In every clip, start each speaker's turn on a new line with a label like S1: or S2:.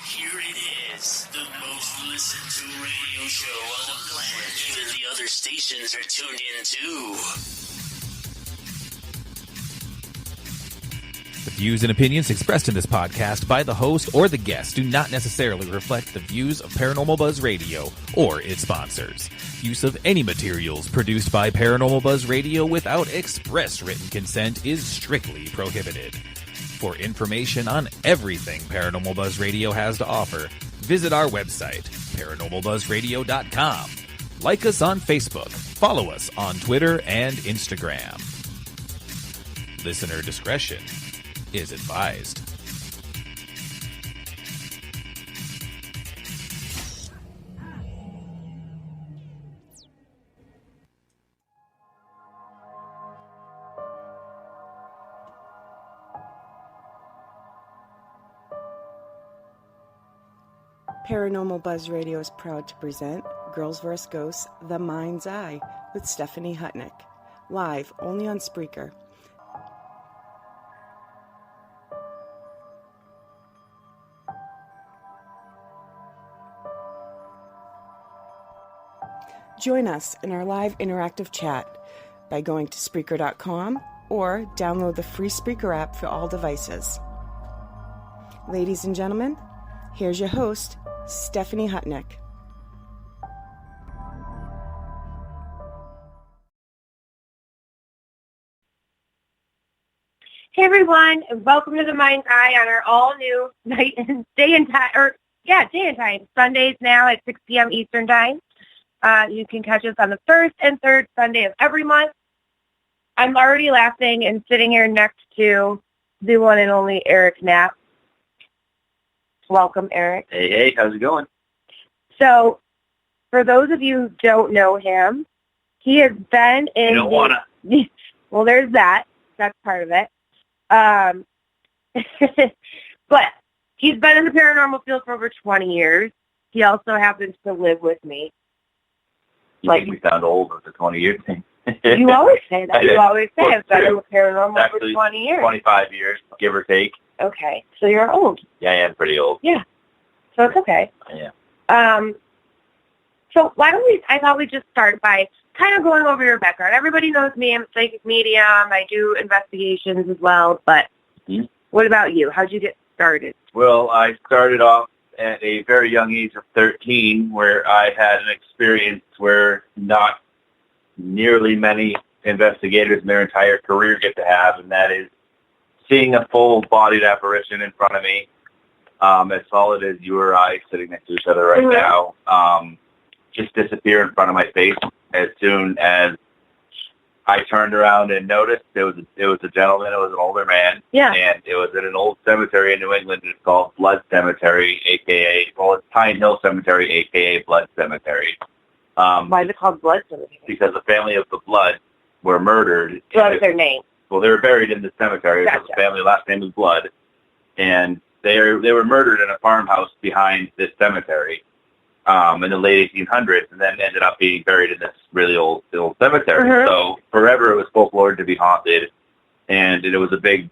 S1: Here it is, the most listened to radio show on the planet. Even the other stations are tuned in too.
S2: The views and opinions expressed in this podcast by the host or the guest do not necessarily reflect the views of Paranormal Buzz Radio or its sponsors. Use of any materials produced by Paranormal Buzz Radio without express written consent is strictly prohibited. For information on everything Paranormal Buzz Radio has to offer, visit our website, paranormalbuzzradio.com. Like us on Facebook, follow us on Twitter and Instagram. Listener discretion is advised.
S3: Paranormal Buzz Radio is proud to present Girls vs. Ghosts, The Mind's Eye with Stephanie Hutnik, live only on Spreaker. Join us in our live interactive chat by going to Spreaker.com or download the free Spreaker app for all devices. Ladies and gentlemen, here's your host, Stephanie Hutnik.
S4: Hey everyone, and welcome to the Mind's Eye on our all-new day and time. Sundays now at 6 p.m. Eastern Time. You can catch us on the first and third Sunday of every month. I'm already laughing and sitting here next to the one and only Erik Knapp. Welcome, Erik.
S5: Hey, how's it going?
S4: So, for those of you who don't know him, he has been in...
S5: You don't want to.
S4: Well, there's that. That's part of it. But he's been in the paranormal field for over 20 years. He also happens to live with me.
S5: You make me sound old with the 20 years thing.
S4: You always say that. You always say I've been in the paranormal for 20 years.
S5: 25 years, give or take.
S4: Okay, so you're old.
S5: Yeah, I am pretty old.
S4: Yeah, so it's okay.
S5: Yeah.
S4: So why don't I thought we'd just start by kind of going over your background. Everybody knows me. I'm a psychic medium. I do investigations as well. But What about you? How'd you get started?
S5: Well, I started off at a very young age of 13 where I had an experience where not nearly many investigators in their entire career get to have, and that is seeing a full-bodied apparition in front of me, as solid as you or I sitting next to each other right now, just disappear in front of my face as soon as I turned around and noticed it was a gentleman. It was an older man, and it was in an old cemetery in New England. It's called Blood Cemetery, it's Pine Hill Cemetery, a.k.a. Blood Cemetery.
S4: Why is it called Blood Cemetery?
S5: Because the family of the Blood were murdered.
S4: So that was their name.
S5: Well, they were buried in the cemetery. Gotcha. The family last name was Blood, and they were murdered in a farmhouse behind this cemetery in the late 1800s, and then ended up being buried in this really old cemetery. So forever it was folklore to be haunted, and it was a big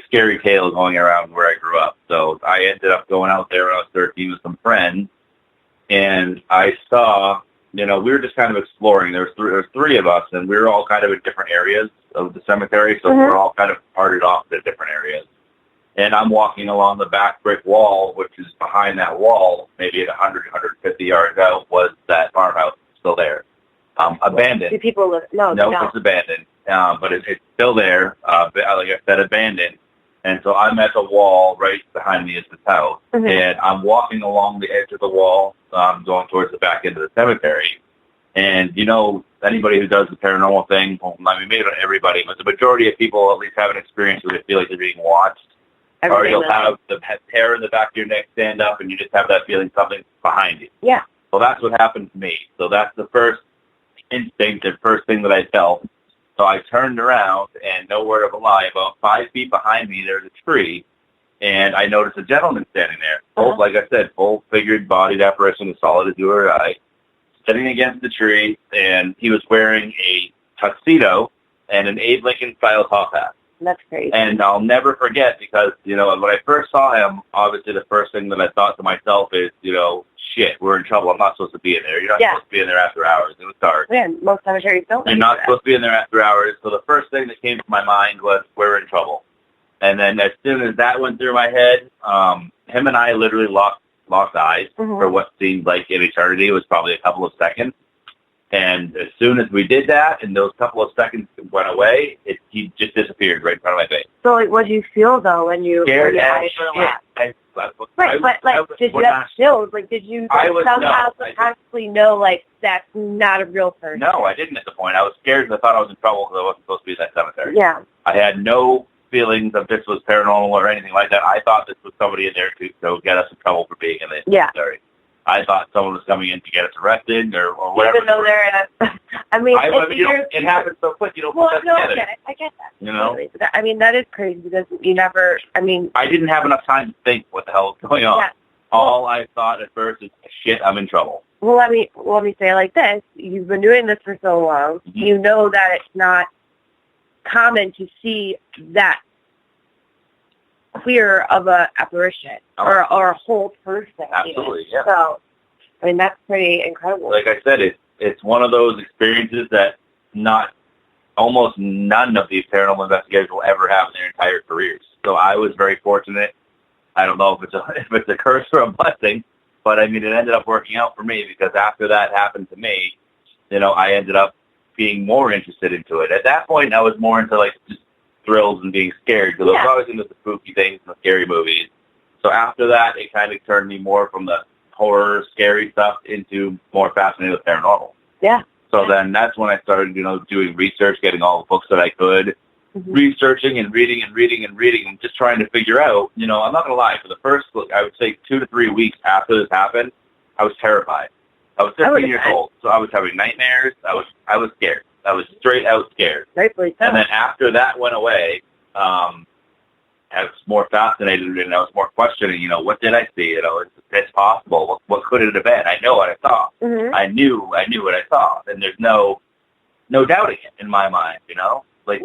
S5: scary tale going around where I grew up. So I ended up going out there when I was 13 with some friends, and I saw. We were just kind of exploring. There was three of us, and we were all kind of in different areas of the cemetery, so we're all kind of parted off to different areas. And I'm walking along the back brick wall, which is behind that wall, maybe at 100, 150 yards out, was that farmhouse still there. Abandoned.
S4: Do people live? No,
S5: it's abandoned, but it's still there, like I said, abandoned. And so I'm at the wall right behind me is this house, and I'm walking along the edge of the wall, going towards the back end of the cemetery. And, anybody who does the paranormal thing, well, I mean, maybe not everybody, but the majority of people at least have an experience where they feel like they're being watched. Or you'll have the hair in the back of your neck stand up, and you just have that feeling something's behind you. Yeah. Well, that's what happened to me. So that's the first instinct and first thing that I felt. So I turned around, and no word of a lie, about 5 feet behind me, there's a tree, and I noticed a gentleman standing there. Like I said, full-figured, bodied apparition, as solid as you or I, sitting against the tree, and he was wearing a tuxedo and an Abe Lincoln-style top hat.
S4: That's crazy.
S5: And I'll never forget because, when I first saw him, obviously the first thing that I thought to myself is, shit, we're in trouble. I'm not supposed to be in there. You're not supposed to be in there after hours. It was dark.
S4: Yeah, most cemeteries don't.
S5: You're not supposed to be in there after hours. So the first thing that came to my mind was, we're in trouble. And then as soon as that went through my head, him and I literally locked eyes for what seemed like an eternity. It was probably a couple of seconds. And as soon as we did that, and those couple of seconds went away, he just disappeared right in front of my face.
S4: So, what do you feel, though, when you...
S5: Scared
S4: as
S5: shit.
S4: Did you have chills? Like, did you somehow subconsciously know, that's not a real person?
S5: No, I didn't at the point. I was scared because I thought I was in trouble because I wasn't supposed to be in that cemetery.
S4: Yeah.
S5: I had no feelings of this was paranormal or anything like that. I thought this was somebody in there to get us in trouble for being in the cemetery. I thought someone was coming in to get us arrested or whatever.
S4: Even though they're in a...
S5: it happens so quick, you don't put that together.
S4: I get that. That is crazy because you never...
S5: I didn't have enough time to think what the hell was going on. Yeah. All I thought at first is, shit, I'm in trouble.
S4: Well, let me say it like this. You've been doing this for so long. Mm-hmm. You know that it's not common to see that clear of a apparition or a whole person.
S5: Absolutely, yeah.
S4: So, that's pretty incredible.
S5: Like I said, it's one of those experiences that almost none of these paranormal investigators will ever have in their entire careers. So I was very fortunate. I don't know if it's a curse or a blessing, but it ended up working out for me because after that happened to me, I ended up being more interested into it. At that point, I was more into just thrills and being scared because I was always into the spooky things and the scary movies. So after that, it kind of turned me more from the horror, scary stuff into more fascinated with paranormal.
S4: Yeah.
S5: So then that's when I started, doing research, getting all the books that I could, researching and reading and just trying to figure out, I'm not going to lie, for the first, I would say 2 to 3 weeks after this happened, I was terrified. I was 15 years old, so I was having nightmares. I was scared. I was straight out scared.
S4: Rightfully so.
S5: And then after that went away, I was more fascinated and I was more questioning, what did I see? It's possible. What could it have been? I know what I saw. Mm-hmm. I knew what I saw. And there's no doubting it in my mind,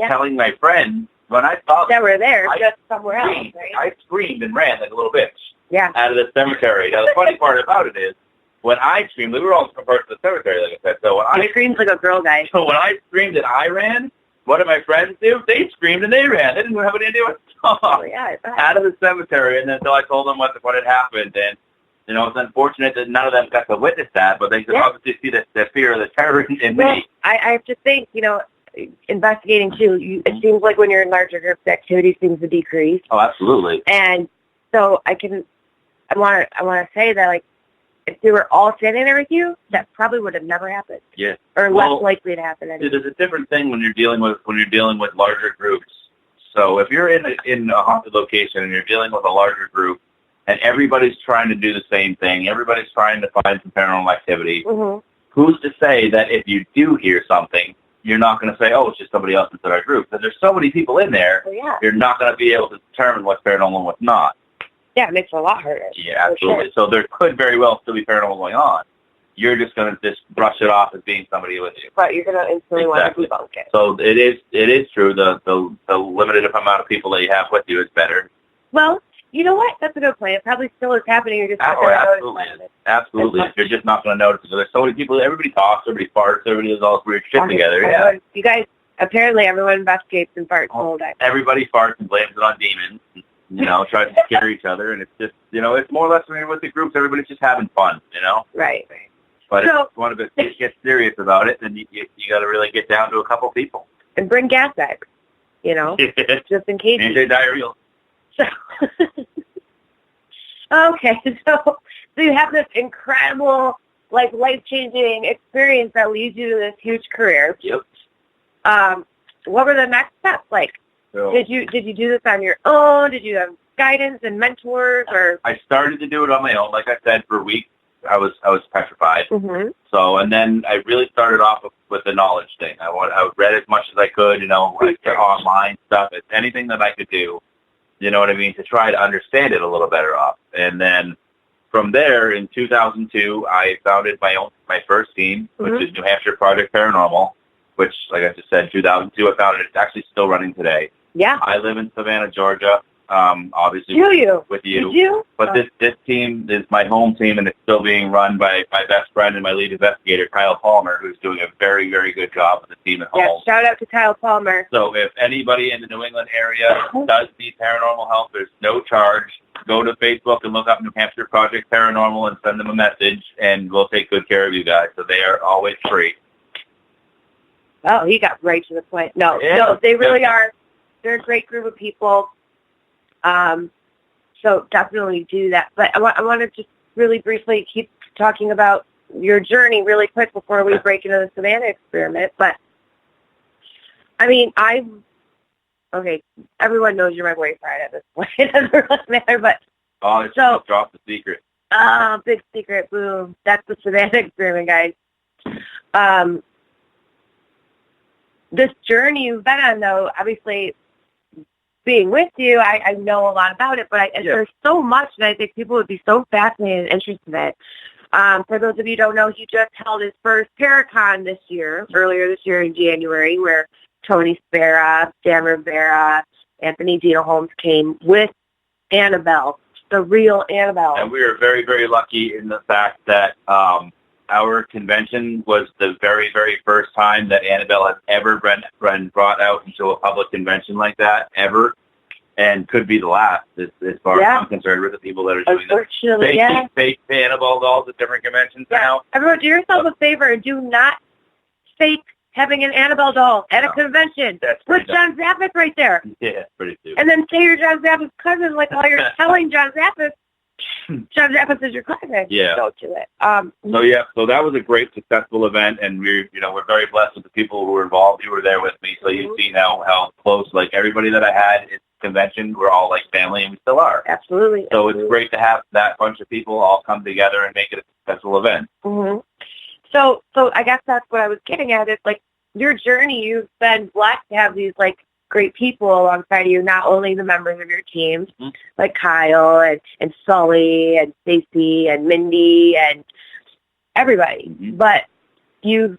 S5: telling my friends when I saw
S4: that were there, just somewhere else, right?
S5: I screamed and ran like a little bitch
S4: out
S5: of the cemetery. Now, the funny part about it is, when I screamed, we were all different parts of the cemetery, like I said. So when I
S4: screamed like a girl guy.
S5: So when I screamed and I ran, what did my friends do? They screamed and they ran. They didn't have any idea what I saw. Out of the cemetery, and then so I told them what had happened, and it's unfortunate that none of them got to witness that, but they could obviously see the fear of the terror in me. I
S4: have to think, investigating too. It seems like when you're in larger groups, the activity seems to decrease.
S5: Oh, absolutely.
S4: And so I want to say that if they were all standing there with you, that probably would have never happened.
S5: Yeah.
S4: Or less likely to happen anyway.
S5: There's a different thing when you're dealing with larger groups. So if you're in a haunted location and you're dealing with a larger group and everybody's trying to do the same thing, everybody's trying to find some paranormal activity, who's to say that if you do hear something, you're not going to say, oh, it's just somebody else inside our group? Because there's so many people in there, you're not going to be able to determine what's paranormal and what's not.
S4: Yeah, it makes it a lot harder.
S5: Yeah, absolutely. Sure. So there could very well still be paranormal going on. You're just going to just brush it off as being somebody with you.
S4: But you're going to instantly want to debunk it.
S5: So it is true. The limited amount of people that you have with you is better.
S4: Well, you know what? That's a good point. It probably still is happening. You're just not going to notice it.
S5: Absolutely. You're just not going to notice it. There's so many people. Everybody talks. Everybody farts. Everybody does all this weird shit together. Yeah.
S4: You guys, apparently everyone investigates and farts the whole day.
S5: Everybody farts and blames it on demons. Tries to scare each other, and it's just, it's more or less when you're with the groups, everybody's just having fun,
S4: Right.
S5: But if you want to get serious about it, then you got to really get down to a couple people.
S4: And bring gas bags, just in case.
S5: Anti-diarrheal.
S4: Okay, so you have this incredible, life-changing experience that leads you to this huge career.
S5: Yep.
S4: What were the next steps like? So, did you do this on your own? Did you have guidance and mentors, or? I
S5: started to do it on my own. Like I said, for weeks I was petrified.
S4: Mm-hmm.
S5: So, and then I really started off with the knowledge thing. I read as much as I could, online stuff, anything that I could do. You know what I mean? To try to understand it a little better off. And then from there, in 2002, I founded my first team, which is New Hampshire Project Paranormal, which, like I just said, 2002 I founded. It's actually still running today.
S4: Yeah.
S5: I live in Savannah, Georgia. Obviously with you.
S4: Did you?
S5: But this team is my home team, and it's still being run by my best friend and my lead investigator, Kyle Palmer, who's doing a very, very good job with the team at home.
S4: Yeah, shout out to Kyle Palmer.
S5: So if anybody in the New England area does need paranormal help, there's no charge. Go to Facebook and look up New Hampshire Project Paranormal and send them a message, and we'll take good care of you guys. So they are always free.
S4: Oh, he got right to the point. No, they really are. They're a great group of people. So definitely do that. But I want to just really briefly keep talking about your journey really quick before we break into the Savannah Experiment. But, I mean, everyone knows you're my boyfriend at this point. It doesn't really matter, but...
S5: Oh, it's so, drop the secret.
S4: Big secret, boom. That's the Savannah Experiment, guys. This journey you've been on, though, obviously... being with you, I know a lot about it, but there's so much that I think people would be so fascinated and interested in it. For those of you who don't know, he just held his first Paracon earlier this year in January, where Tony Spera, Dan Rivera, Anthony Dino Holmes came with Annabelle, the real Annabelle.
S5: And we were very, very lucky in the fact that our convention was the very, very first time that Annabelle has ever been brought out into a public convention like that, ever, and could be the last, as far as I'm concerned, with the people that are doing this. Fake Annabelle dolls at different conventions now.
S4: Everyone, do yourself a favor and do not fake having an Annabelle doll at a convention. Put John Zappis right there.
S5: Yeah, pretty stupid.
S4: And then say you're John Zappis' cousin, like while you're telling John Zappis, John Zappis is your cousin.
S5: Yeah.
S4: Don't do it.
S5: So that was a great, successful event, and we're very blessed with the people who were involved. You were there with me, so you've seen how close, like, everybody that I had at the convention, we're all like family, and we still are.
S4: Absolutely.
S5: So it's great to have that bunch of people all come together and make it a successful event.
S4: Mm-hmm. So I guess that's what I was getting at. Is like your journey. You've been blessed to have these like great people alongside you, not only the members of your team, like Kyle and Sully and Stacy and Mindy and everybody, but you've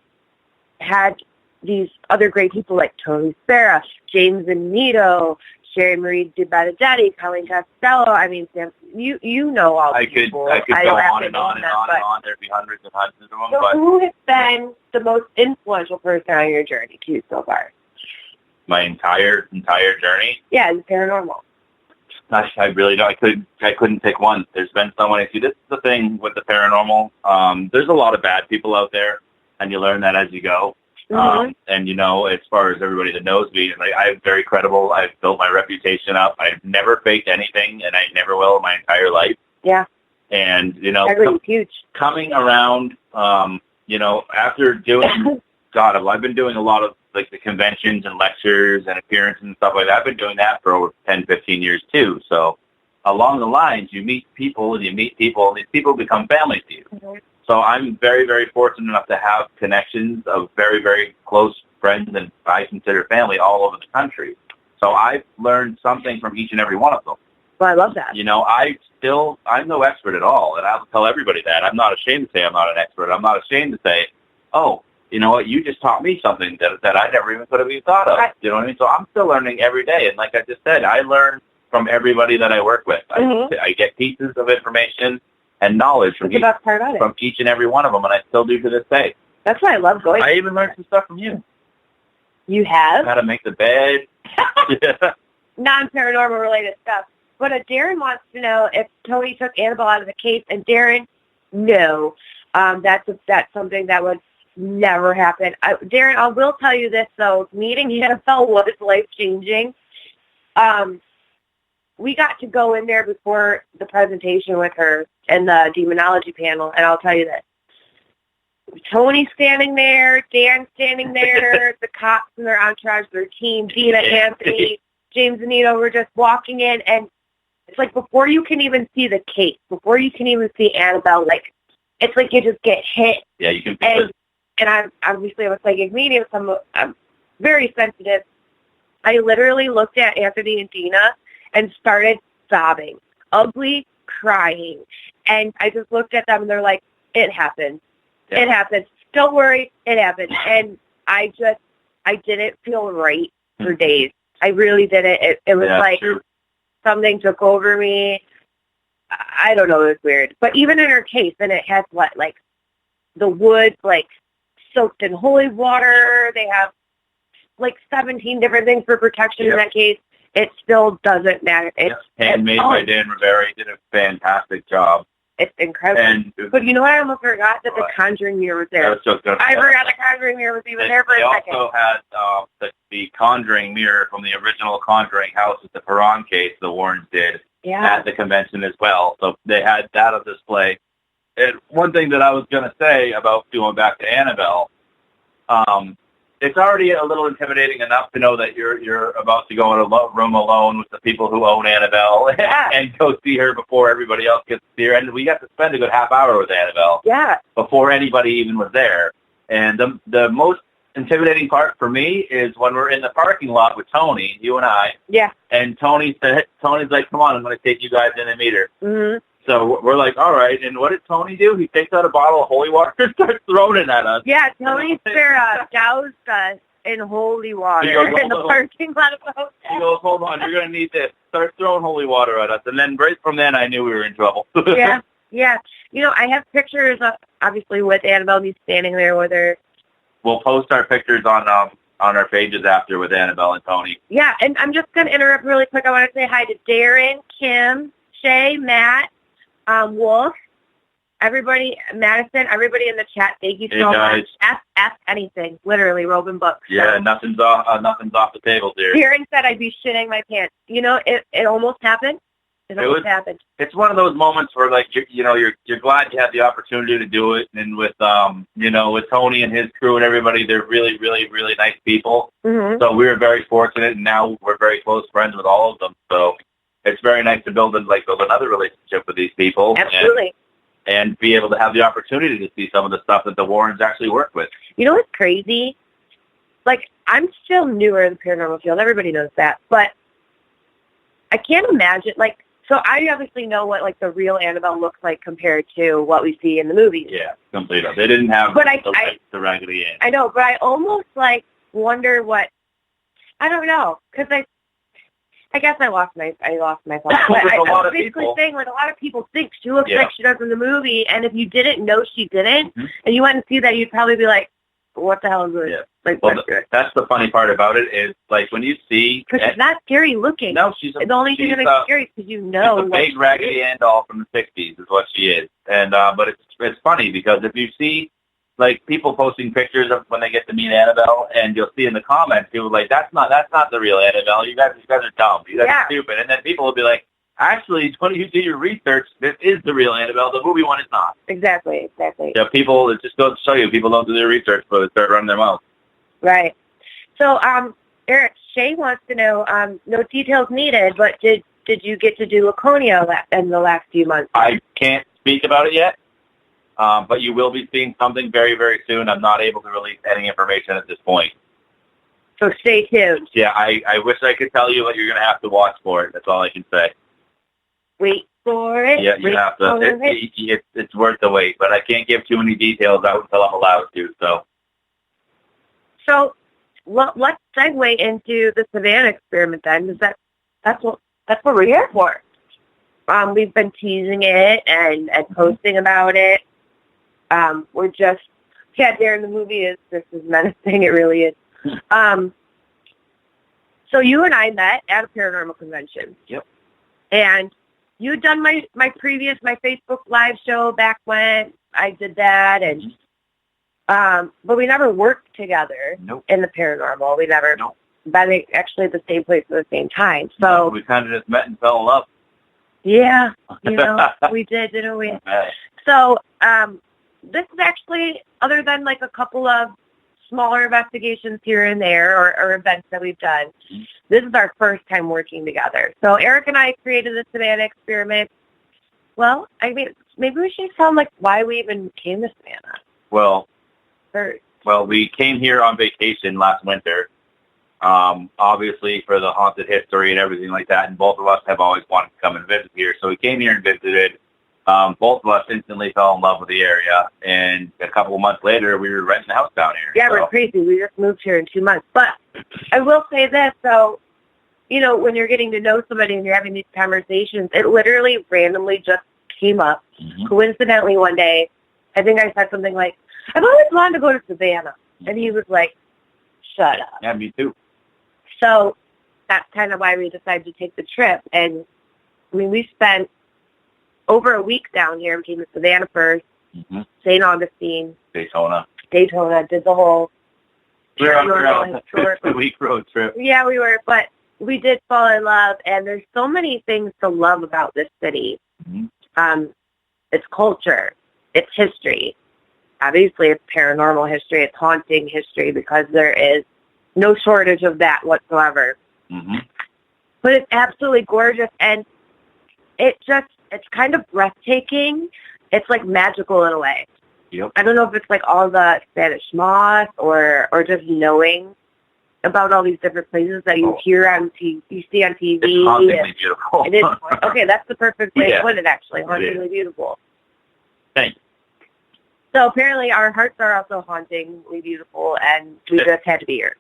S4: had these other great people like Tony Spera, James Anito, Sherry Marie DiBenedetti, Colleen Costello. I mean, Sam, you know all these people.
S5: I could go on and on and on and on. There'd be hundreds and hundreds of them.
S4: So who has been the most influential person on your journey to you so far?
S5: My entire journey?
S4: Yeah, it's paranormal.
S5: I really don't. I couldn't pick one. There's been so many. See, this is the thing with the paranormal. There's a lot of bad people out there, and you learn that as you go. And as far as everybody that knows me, like, I'm very credible. I've built my reputation up. I've never faked anything, and I never will in my entire life.
S4: Yeah.
S5: And
S4: huge.
S5: Coming around, after doing, I've been doing a lot of like the conventions and lectures and appearances and stuff like that. I've been doing that for over 10, 15 years too. So along the lines, you meet people and these people become family to you. Mm-hmm. So I'm very, very fortunate enough to have connections of very, very close friends and I consider family all over the country. So I've learned something from each and every one of them.
S4: Well, I love that.
S5: I'm no expert at all, and I'll tell everybody that. I'm not ashamed to say I'm not an expert. I'm not ashamed to say, oh, you know what, you just taught me something that I never even could have even thought of. You know what I mean? So I'm still learning every day. And like I just said, I learn from everybody that I work with. I get pieces of information and knowledge from each and every one of them, and I still do to this day.
S4: That's why I love going.
S5: I even learned some stuff from you.
S4: You have?
S5: How to make the bed.
S4: Non-paranormal related stuff. But Darren wants to know if Tony took Annabelle out of the case, and Darren, no. That's something that would never happen. Darren, I will tell you this, though. Meeting Annabelle was life-changing. We got to go in there before the presentation with her and the demonology panel, and I'll tell you this. Tony standing there, Dan standing there, the cops and their entourage, their team, Dina, Anthony, James Anito were just walking in, and it's like before you can even see the case, before you can even see Annabelle, like, it's like you just get hit.
S5: Yeah, you can feel it.
S4: And I'm a psychic medium, so I'm very sensitive. I literally looked at Anthony and Dina and started sobbing, ugly, crying. And I just looked at them, and they're like, it happened. Yeah. It happened. Don't worry, it happened. And I didn't feel right for days. I really didn't. It was like
S5: true.
S4: something took over me. I don't know. It was weird. But even in her case, and it has like the wood, like soaked in holy water. They have like 17 different things for protection in that case. It still doesn't matter. It's
S5: handmade by Dan Rivera. He did a fantastic job.
S4: It's incredible. But you know what? I almost forgot that the Conjuring mirror was there. I forgot the Conjuring mirror was even there for a second.
S5: They also had the Conjuring mirror from the original Conjuring house with the Perron case the Warrens did at the convention as well. So they had that on display. And one thing that I was going to say about going back to Annabelle, it's already a little intimidating enough to know that you're about to go in a room alone with the people who own Annabelle and go see her before everybody else gets to see her. And we got to spend a good half hour with Annabelle before anybody even was there. And the most intimidating part for me is when we're in the parking lot with Tony, you and I. Yeah. And Tony's like, come on, I'm going to take you guys in and meet her. Mm-hmm. So we're like, all right. And what did Tony do? He takes out a bottle of holy water and starts throwing it at us. Yeah, Tony
S4: doused us in holy water in the parking lot of the hotel.
S5: He goes, hold on, you're going to need this. Start throwing holy water at us. And then right from then, I knew we were in trouble.
S4: Yeah. You know, I have pictures, obviously, with Annabelle, me standing there with her.
S5: We'll post our pictures on our pages after with Annabelle and Tony.
S4: Yeah, and I'm just going to interrupt really quick. I want to say hi to Darren, Kim, Shay, Matt, Wolf, everybody, Madison, everybody in the chat. Thank you so much. Ask anything, literally, Robin Books.
S5: Yeah, so. nothing's off the table here.
S4: Kieran said I'd be shitting my pants. You know, it almost happened. It almost happened.
S5: It's one of those moments where, like, you're glad you had the opportunity to do it, and with with Tony and his crew and everybody, they're really, really, really nice people. Mm-hmm. So we were very fortunate, and now we're very close friends with all of them. So. It's very nice to build another relationship with these people.
S4: Absolutely.
S5: And be able to have the opportunity to see some of the stuff that the Warrens actually work with.
S4: You know what's crazy? Like, I'm still newer in the paranormal field. Everybody knows that. But I can't imagine, like, so I obviously know what, like, the real Annabelle looks like compared to what we see in the movies.
S5: Yeah, completely. They didn't have the Raggedy Ann.
S4: I know, but I almost, like, wonder what, I don't know, because I guess I lost my thought. But I was basically saying, like, a lot of people think she looks like she does in the movie, and if you didn't know she didn't, and you went and see that, you'd probably be like, what the hell is this? Yeah. Like,
S5: that's the funny part about it is, like, when you see...
S4: Because she's not scary looking.
S5: No,
S4: the only thing that makes it scary is because you know...
S5: She's a big Raggedy Ann doll from the 60s is what she is. And but it's funny, because if you see... like people posting pictures of when they get to meet Annabelle, and you'll see in the comments people like, that's not the real Annabelle. You guys are dumb. You guys are stupid. And then people will be like, actually, when you do your research, this is the real Annabelle. The movie one is not.
S4: Exactly.
S5: Yeah, people, it just goes to show you, people don't do their research before they start running their mouth.
S4: Right. So, Eric, Shay wants to know, no details needed, but did you get to do Laconia in the last few months?
S5: I can't speak about it yet. But you will be seeing something very, very soon. I'm not able to release any information at this point.
S4: So stay tuned.
S5: Yeah, I wish I could tell you, but you're going to have to watch for it. That's all I can say.
S4: Wait for it.
S5: Yeah, you have to. It's worth the wait, but I can't give too many details out until I'm allowed to.
S4: So let's segue into the Savannah Experiment then, because that's what we're here for. We've been teasing it and posting about it. We're just, Darren, the movie is just as menacing. It really is. So you and I met at a paranormal convention.
S5: Yep.
S4: And you had done my Facebook live show back when I did that, and but we never worked together in the paranormal. We never been actually at the same place at the same time. So
S5: we kind of just met and fell in love.
S4: Yeah, we did, didn't we? So this is actually, other than like a couple of smaller investigations here and there or events that we've done, this is our first time working together. So Eric and I created the Savannah Experiment. Well, I mean, maybe we should tell them like why we even came to Savannah.
S5: Well, we came here on vacation last winter. Obviously for the haunted history and everything like that, and both of us have always wanted to come and visit here. So we came here and visited. Both of us instantly fell in love with the area, and a couple of months later, we were renting a house down here.
S4: Yeah, we're crazy. We just moved here in 2 months. But I will say this, though, when you're getting to know somebody and you're having these conversations, it literally randomly just came up. Coincidentally, one day, I think I said something like, I've always wanted to go to Savannah. And he was like, shut up.
S5: Yeah, me too.
S4: So that's kind of why we decided to take the trip. And, we spent over a week down here. We came to Savannah first, St. Augustine.
S5: Daytona,
S4: did the whole...
S5: We were on a 2-week road trip.
S4: Yeah, we were, but we did fall in love, and there's so many things to love about this city. Its culture, its history. Obviously, it's paranormal history, it's haunting history, because there is no shortage of that whatsoever. But it's absolutely gorgeous, and it's kind of breathtaking. It's like magical in a way.
S5: Yep.
S4: I don't know if it's like all the Spanish moss or just knowing about all these different places that you hear on TV, you see on TV.
S5: It's hauntingly beautiful.
S4: It is. Okay, that's the perfect way to put it, actually. Hauntingly beautiful.
S5: Thanks.
S4: So apparently our hearts are also hauntingly beautiful, and we just had to be here.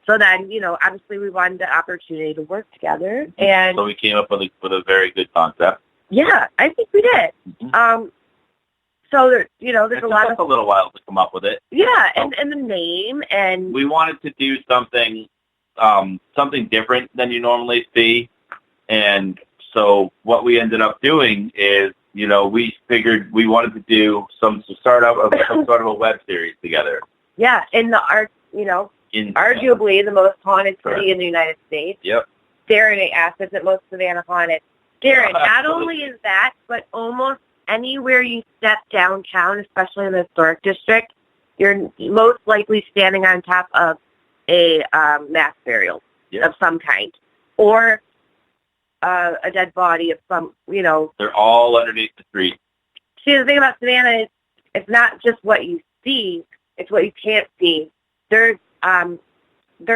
S4: So then, obviously we wanted the opportunity to work together. And
S5: so we came up with a very good concept.
S4: Yeah, I think we did. So there's a lot of...
S5: a little while to come up with it.
S4: Yeah, and the name, and...
S5: We wanted to do something different than you normally see. And so what we ended up doing is, we figured we wanted to do some sort of a web series together.
S4: Yeah, in the art, arguably the most haunted city in the United States.
S5: Yep.
S4: Darren asked, is it most Savannah haunted? Darren, not only is that, but almost anywhere you step downtown, especially in the historic district, you're most likely standing on top of a mass burial of some kind, or a dead body of some,
S5: They're all underneath the street.
S4: See, the thing about Savannah is it's not just what you see, it's what you can't see. They're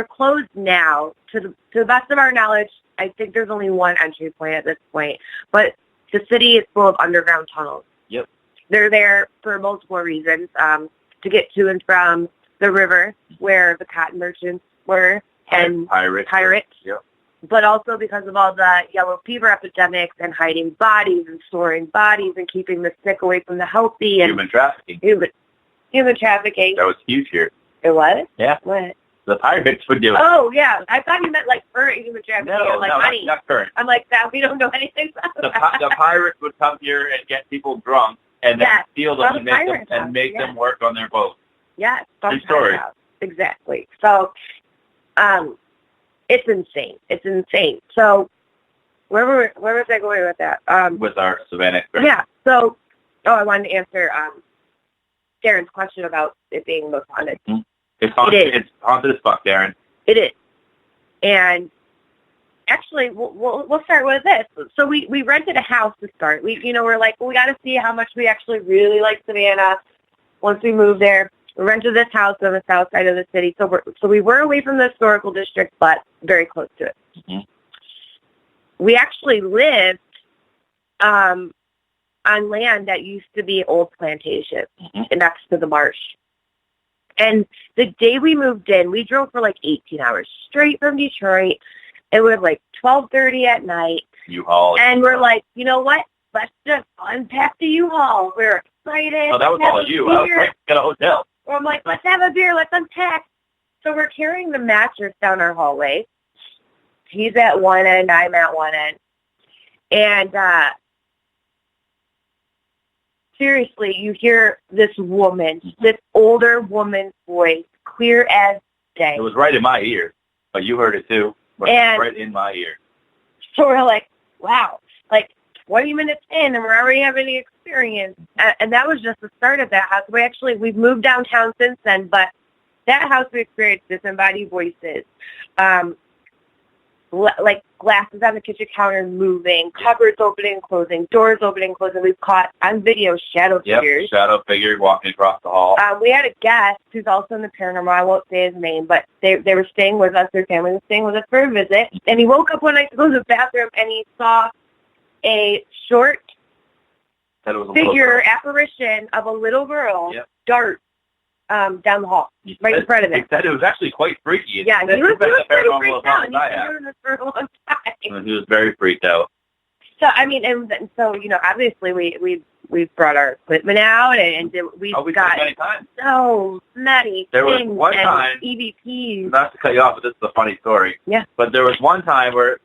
S4: closed now. To the best of our knowledge, I think there's only one entry point at this point, but the city is full of underground tunnels.
S5: Yep.
S4: They're there for multiple reasons, to get to and from the river where the cotton merchants were and pirates.
S5: Yep.
S4: But also because of all the yellow fever epidemics and hiding bodies and storing bodies and keeping the sick away from the healthy. And
S5: human trafficking.
S4: Human trafficking.
S5: That was huge here.
S4: It was?
S5: Yeah.
S4: What?
S5: The pirates would do it.
S4: Oh, yeah. I thought you meant like current human trafficking or like money.
S5: Not current.
S4: I'm like, that we don't know anything about
S5: the pirates would come here and get people drunk and then steal them and make them work on their boat.
S4: Yes.
S5: True story.
S4: Exactly. So, it's insane. It's insane. So, where was I going with that?
S5: With our Savannah Experiment.
S4: Yeah. So, I wanted to answer Darren's question about it being most haunted.
S5: It's haunted. It's haunted as fuck, Darren.
S4: It is. And actually, we'll start with this. So we rented a house to start. We're like, we got to see how much we actually really like Savannah once we move there. We rented this house on the south side of the city. So we were away from the historical district, but very close to it. We actually lived on land that used to be old plantations next to the marsh. And the day we moved in, we drove for like 18 hours straight from Detroit. It was like 12:30 at night.
S5: U-Haul.
S4: And we're like, you know what? Let's just unpack the U-Haul. We're excited.
S5: Oh, that was all you. I was like, get a hotel.
S4: Well, I'm like, let's have a beer. Let's unpack. So we're carrying the mattress down our hallway. He's at one end. I'm at one end. And seriously, you hear this older woman's voice, clear as day.
S5: It was right in my ear, but you heard it too. Right in my ear.
S4: So we're like, wow, like 20 minutes in, and we're already having the experience. And that was just the start of that house. We've moved downtown since then, but that house we experienced disembodied voices. Like glasses on the kitchen counter moving, cupboards opening and closing, doors opening and closing. We've caught on video shadow figures.
S5: Yep, shadow figure walking across the hall.
S4: We had a guest who's also in the paranormal. I won't say his name, but they were staying with us. Their family was staying with us for a visit. And he woke up one night to go to the bathroom, and he saw a short figure apparition of a little girl dart down the hall, right in front of it.
S5: He said it was actually quite freaky.
S4: Yeah, he was pretty freaked out. He's been doing this for a long time.
S5: And he was very freaked out.
S4: So, I mean, and so, obviously we've brought our equipment out, and we've got
S5: many times.
S4: so many
S5: there
S4: things
S5: was one
S4: and
S5: time,
S4: EVPs.
S5: Not to cut you off, but this is a funny story.
S4: Yeah.
S5: But there was one time where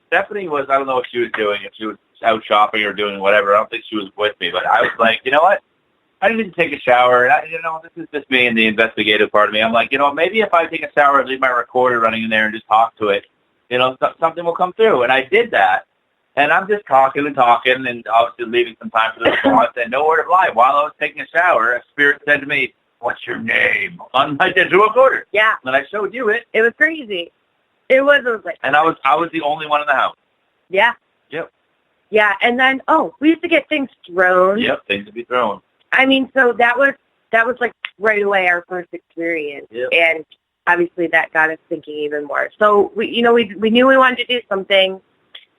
S5: Stephanie was, I don't know what she was doing, if she was out shopping or doing whatever. I don't think she was with me, but I was like, you know what? I need to take a shower. And this is just me and the investigative part of me. I'm like, maybe if I take a shower and leave my recorder running in there and just talk to it, something will come through. And I did that. And I'm just talking and obviously leaving some time for the response. And no word of lie. While I was taking a shower, a spirit said to me, "What's your name?" on my digital recorder.
S4: Yeah.
S5: And I showed you it.
S4: It was crazy. It was like.
S5: And I was the only one in the house.
S4: Yeah.
S5: Yep.
S4: Yeah, and then we used to get things thrown.
S5: Yep, things to be thrown.
S4: I mean, so that was like right away our first experience,
S5: yep.
S4: And obviously that got us thinking even more. So we knew we wanted to do something.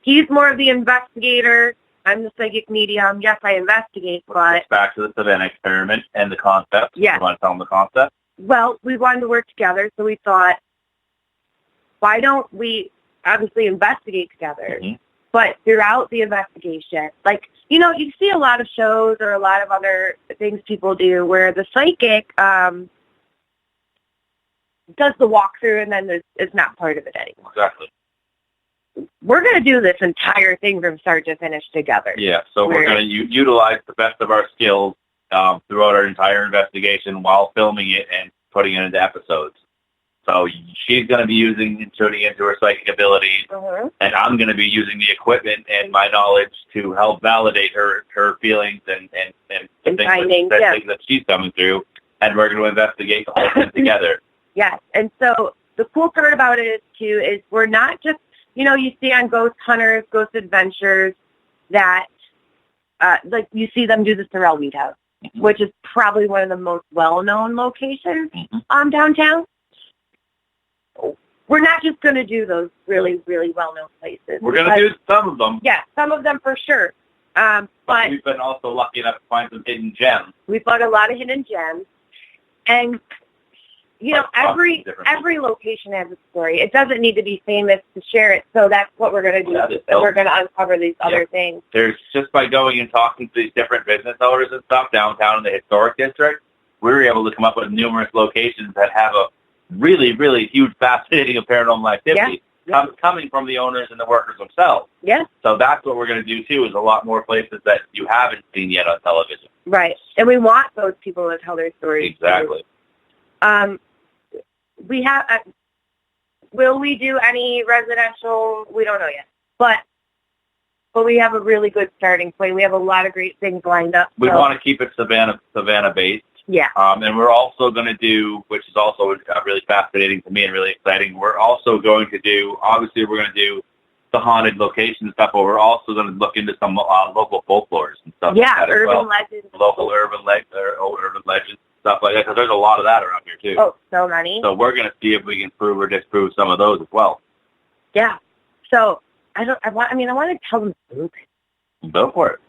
S4: He's more of the investigator. I'm the psychic medium. Yes, I investigate, but
S5: it's back to the Savannah Experiment and the concept.
S4: Yeah.
S5: You want to tell them the concept?
S4: Well, we wanted to work together, so we thought, why don't we obviously investigate together?
S5: Mm-hmm.
S4: But throughout the investigation, you see a lot of shows or a lot of other things people do where the psychic does the walkthrough and then is not part of it anymore.
S5: Exactly.
S4: We're going to do this entire thing from start to finish together.
S5: Yeah, so we're going to utilize the best of our skills throughout our entire investigation while filming it and putting it into episodes. So she's going to be tuning into her psychic abilities, and I'm going to be using the equipment and my knowledge to help validate her feelings and the things that she's coming through, and we're going to investigate the whole thing together.
S4: Yes, and so the cool part about it is we're not just, you see on Ghost Hunters, Ghost Adventures, that you see them do the Sorrel Meat House, mm-hmm. which is probably one of the most well-known locations downtown. We're not just going to do those really, really well-known places.
S5: We're going to do some of them.
S4: Yeah, some of them for sure. But
S5: we've been also lucky enough to find some hidden gems.
S4: We found a lot of hidden gems. And, every location has a story. It doesn't need to be famous to share it, so that's what we're going to do. We're going to uncover these other things.
S5: There's just by going and talking to these different business owners and stuff downtown in the historic district, we were able to come up with numerous locations that have a really, really huge, fascinating paranormal activity coming from the owners and the workers themselves.
S4: Yeah. So
S5: that's what we're going to do, too, is a lot more places that you haven't seen yet on television.
S4: Right. And we want those people to tell their stories.
S5: Exactly.
S4: We have, will we do any residential? We don't know yet. But we have a really good starting point. We have a lot of great things lined up.
S5: We want to keep it Savannah-based.
S4: Yeah.
S5: And we're also going to do, which is also really fascinating to me and really exciting, we're also going to do, obviously we're going to do the haunted location stuff, but we're also going to look into some local folklores and stuff like that
S4: urban legends.
S5: Local urban legends, stuff like that, because there's a lot of that around here, too.
S4: Oh, so many.
S5: So we're going to see if we can prove or disprove some of those as well.
S4: Yeah. So, I want to tell them something.
S5: Go for it.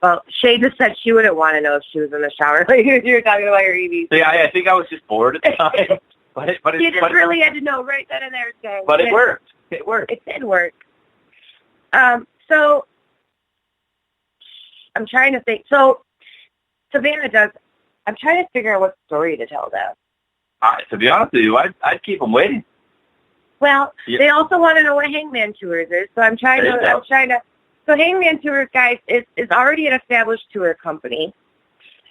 S4: Well, Shay just said she wouldn't want to know if she was in the shower. You were talking about your EVs.
S5: Yeah, I think I was just bored at the time. but
S4: you just really had to know right then and there, Shay.
S5: But it worked. It worked.
S4: It did work. So, I'm trying to think. So, Savannah does, I'm trying to figure out what story to tell them.
S5: To be honest with you, I'd keep them waiting.
S4: Well, They also want to know what Hangman Tours is, so I'm trying to. So Hangman Tours, guys, is already an established tour company,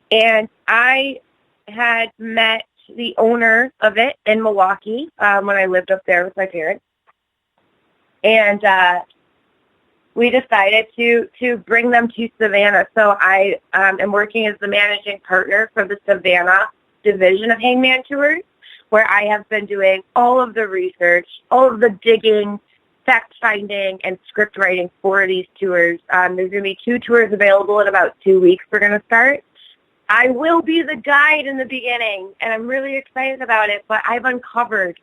S4: and I had met the owner of it in Milwaukee when I lived up there with my parents, and we decided to bring them to Savannah. So I am working as the managing partner for the Savannah division of Hangman Tours, where I have been doing all of the research, all of the digging, fact-finding, and script writing for these tours. There's going to be 2 tours available in about 2 weeks. We're going to start. I will be the guide in the beginning, and I'm really excited about it, but I've uncovered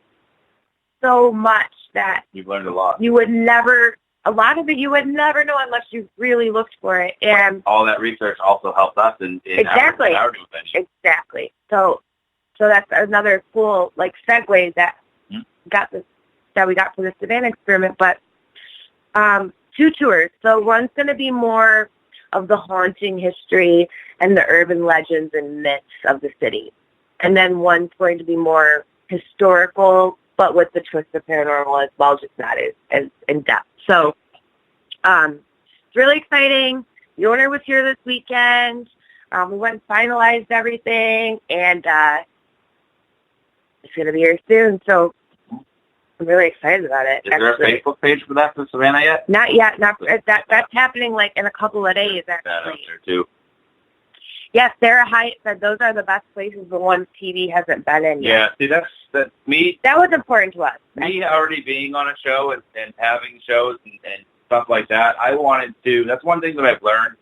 S4: so much that
S5: you've learned a lot.
S4: A lot of it you would never know unless you really looked for it. And
S5: all that research also helped us in
S4: exactly.
S5: our new venue.
S4: Exactly. So So that's another cool, like, segue that we got for the Savannah Experiment. But 2 tours. So one's going to be more of the haunting history and the urban legends and myths of the city. And then one's going to be more historical, but with the twist of paranormal as well, just not as in-depth. So it's really exciting. The owner was here this weekend. We went and finalized everything, and it's going to be here soon. So I'm really excited about it.
S5: Is there a Facebook page for that for Savannah yet?
S4: Not yet. That's happening like in a couple of days, actually.
S5: That out there too.
S4: Yes, Sarah Hyatt said those are the best places the ones TV hasn't been in yet.
S5: Yeah, see, that's me.
S4: That was important to us.
S5: Me already being on a show and having shows and stuff like that, I wanted to, that's one thing that I've learned,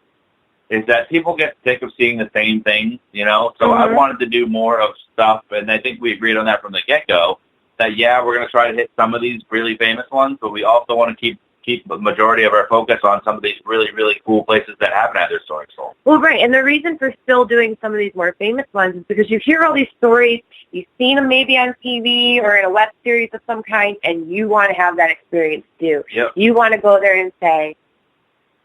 S5: is that people get sick of seeing the same thing, you know? So I wanted to do more of stuff, and I think we agreed on that from the get-go, that, yeah, we're going to try to hit some of these really famous ones, but we also want to keep the majority of our focus on some of these really, really cool places that haven't had their stories told.
S4: Well, right, and the reason for still doing some of these more famous ones is because you hear all these stories, you've seen them maybe on TV or in a web series of some kind, and you want to have that experience too.
S5: Yep.
S4: You want to go there and say,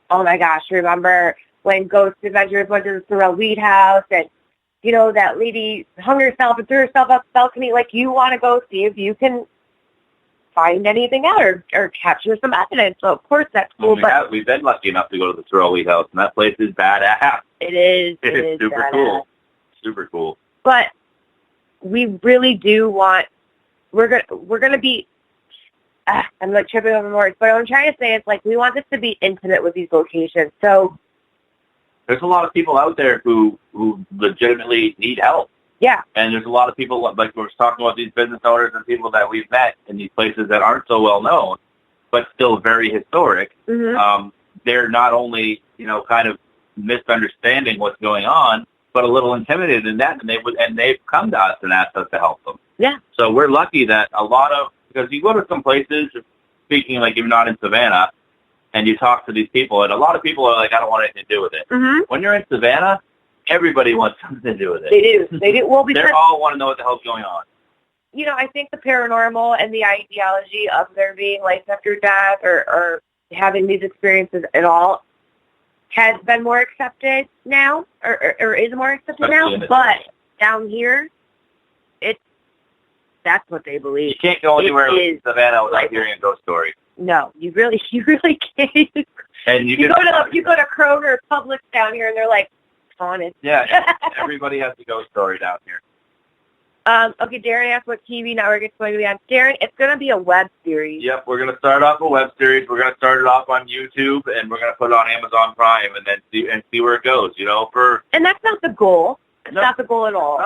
S4: oh my gosh, remember when Ghost Adventures went to the Sorrel Weed House and, you know, that lady hung herself and threw herself up the balcony? Like, you want to go see if you can find anything out or capture some evidence. So, of course, that's cool.
S5: But we've been lucky enough to go to the Sorrel Weed House, and that place is badass.
S4: It is.
S5: It is super
S4: badass.
S5: cool. Super cool.
S4: But we really do want, we're gonna be, I'm like tripping over words, but what I'm trying to say is, like, we want this to be intimate with these locations. So
S5: there's a lot of people out there who legitimately need help.
S4: Yeah.
S5: And there's a lot of people, like we're talking about, these business owners and people that we've met in these places that aren't so well known, but still very historic.
S4: Mm-hmm.
S5: They're not only, you know, kind of misunderstanding what's going on, but a little intimidated in that, and they've come to us and asked us to help them.
S4: Yeah.
S5: So we're lucky that because you go to some places, speaking like you're not in Savannah, and you talk to these people, and a lot of people are like, I don't want anything to do with it.
S4: Mm-hmm.
S5: When you're in Savannah, everybody wants something to do with it.
S4: They do. They do. Well, because
S5: they all want to know what the hell's going on.
S4: You know, I think the paranormal and the ideology of there being life after death or having these experiences at all has been more accepted now, or is more accepted now. But down here, that's what they believe.
S5: You can't go anywhere in Savannah without hearing a ghost story.
S4: No, you really can't.
S5: And you
S4: go to Kroger, Publix down here, and they're like haunted.
S5: Yeah, everybody has a ghost story down here.
S4: Okay, Darren asked what TV network it's going to be on. Darren, it's going to be a web series.
S5: Yep, we're going to start off a web series. We're going to start it off on YouTube, and we're going to put it on Amazon Prime, and then see where it goes. You know, and
S4: that's not the goal. It's not the goal at all.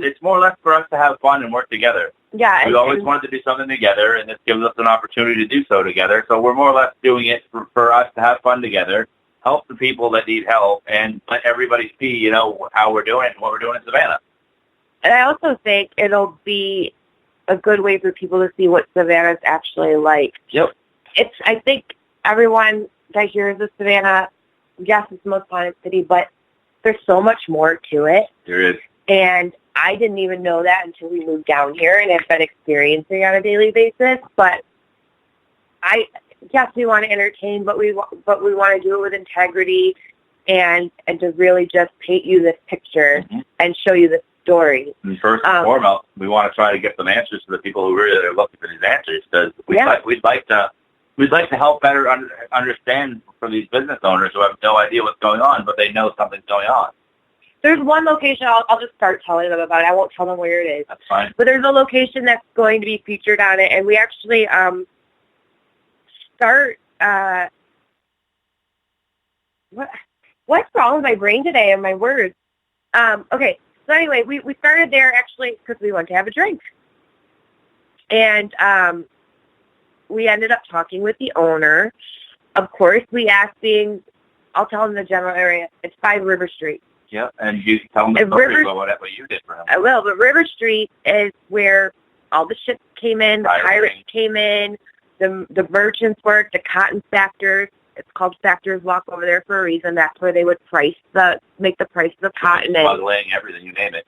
S5: It's more or less for us to have fun and work together.
S4: Yeah,
S5: we always wanted to do something together, and this gives us an opportunity to do so together. So we're more or less doing it for us to have fun together, help the people that need help, and let everybody see, you know, how we're doing it and what we're doing in Savannah.
S4: And I also think it'll be a good way for people to see what Savannah's actually like.
S5: Yep.
S4: I think everyone that hears of Savannah, yes, it's the most haunted city, but there's so much more to it.
S5: There is.
S4: And I didn't even know that until we moved down here and have been experiencing it on a daily basis. But yes, we want to entertain, but we want to do it with integrity and to really just paint you this picture and show you the story.
S5: And first and foremost, we want to try to get some answers to the people who really are looking for these answers, because we'd like to help better understand for these business owners who have no idea what's going on, but they know something's going on.
S4: There's one location, I'll just start telling them about it. I won't tell them where it is.
S5: That's fine.
S4: But there's a location that's going to be featured on it, and we actually start... What's wrong with my brain today and my words? Okay, so anyway, we started there actually because we wanted to have a drink. And we ended up talking with the owner. Of course, we asked I'll tell them the general area. It's 5 River Street.
S5: Yeah, and you tell them the story about what you did for him.
S4: I will, but River Street is where all the ships came in, the pirates came in, the merchants worked, the cotton factors. It's called Factors Walk over there for a reason. That's where they would make the prices of cotton.
S5: Smuggling, everything, you name it.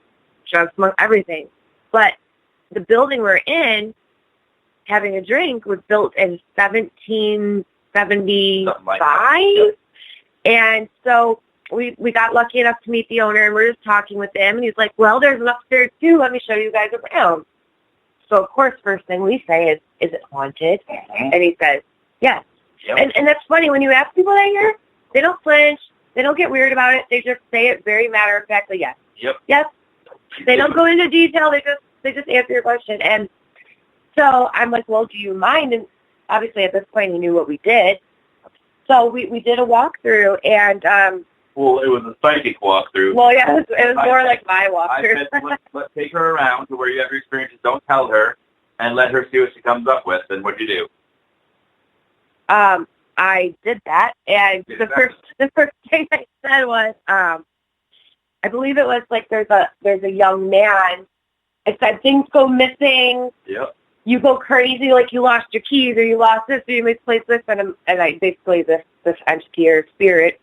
S4: Drug smuggling, everything. But the building we're in, having a drink, was built in 1775. And so we got lucky enough to meet the owner, and we're just talking with him, and he's like, well, there's an upstairs too. Let me show you guys around. So, of course, first thing we say is it haunted? Mm-hmm. And he says, yes. Yep. And that's funny. When you ask people that here, they don't flinch. They don't get weird about it. They just say it very matter-of-factly, yes.
S5: Yep.
S4: Yes. They don't go into detail. They just answer your question. And so I'm like, well, do you mind? And obviously at this point he knew what we did. So we did a walkthrough, and
S5: well, it was a psychic walkthrough.
S4: Well, yeah, it was more like my walkthrough.
S5: I said, let's take her around to where you have your experiences. Don't tell her, and let her see what she comes up with. And what'd you do?
S4: I did that, and the first thing I said was, I believe it was like there's a young man. I said things go missing.
S5: Yep.
S4: You go crazy, like you lost your keys, or you lost this, or you misplaced this, and I basically this entity or spirit.